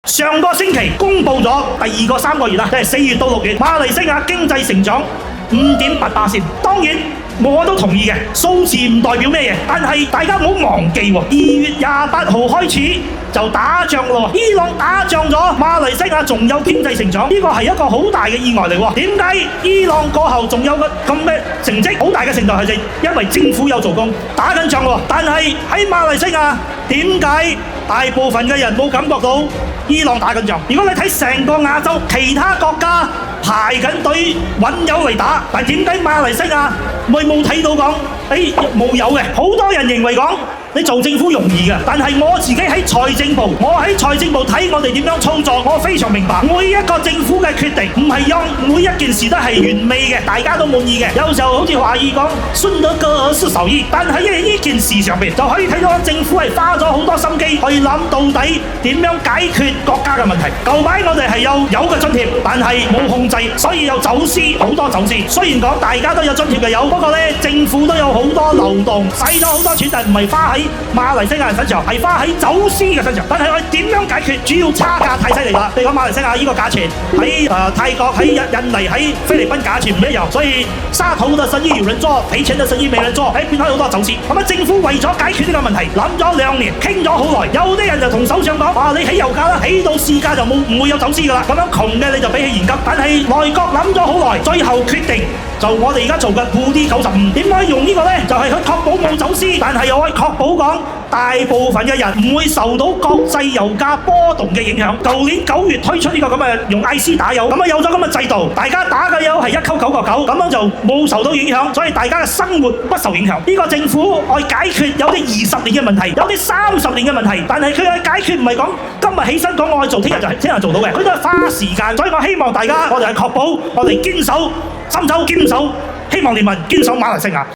上個星期公布咗第二個3個月啦，即係4月到6月，馬來西亞經濟成長5.8%。當然我都同意嘅，數字唔代表咩嘢，但係大家唔好忘記喎，2月28號開始就打仗咯，伊朗打仗咗，馬來西亞仲有經濟成長，呢個係一個好大嘅意外嚟喎。點解伊朗過後仲有個咁嘅成績？好大嘅程度係因為政府有做工，打緊仗喎。但係喺馬來西亞，點解大部分嘅人冇感覺到伊朗打緊仗？如果你睇成個亞洲其他國家排緊隊揾油嚟打，但係點解馬來西亞冇睇到講冇油嘅？好多人認為講你做政府容易嘅，但係我自己喺財政部，我睇我哋點樣操作，我非常明白每一個政府嘅決定唔係讓每一件事都係完美嘅，大家都滿意嘅。有時候好似華語講順得哥是受益，但係喺呢件事上面就可以睇到政府係花咗好多心機去諗到底點樣解決國家嘅問題。舊擺我哋係有油嘅津貼，但係冇控制，所以有走私，好多走私。雖然講大家都有津貼嘅油，不過呢政府都有好多漏洞，使咗好多錢，但係唔係花喺馬來西亞人身上，係花喺走私嘅身上。但係我哋點樣解決？主要差價太犀利啦！你講馬來西亞呢個價錢喺泰國、喺印尼、喺菲律賓價錢唔一樣，所以沙土嘅生意有人做，賠錢嘅生意冇人做，變開好多走私。咁政府為咗解決呢個問題，諗咗2年，傾咗好耐。有啲人就同首相講：你起油價啦，起到市價就唔會有走私㗎啦。咁樣窮嘅你就俾起現金。但係內閣諗咗好耐，最後決定就我哋而家做嘅負啲95。點解用呢個呢？就係去確保冇走私，但係又可以確保講大部分嘅人唔會受到國際油價波動嘅影響。舊年9月推出呢個咁嘅用 IC 打油，咁有咗咁嘅制度，大家打嘅油係1.99，咁樣就冇受到影響，所以大家嘅生活不受影響。呢個政府愛解決有啲20年嘅問題，有啲30年嘅問題，但係佢嘅解決唔係講今日起身講我去做，聽日做到嘅，佢都係花時間。所以我希望大家，我哋係確保我哋堅守深州，堅守希望聯盟，堅守馬來西亞。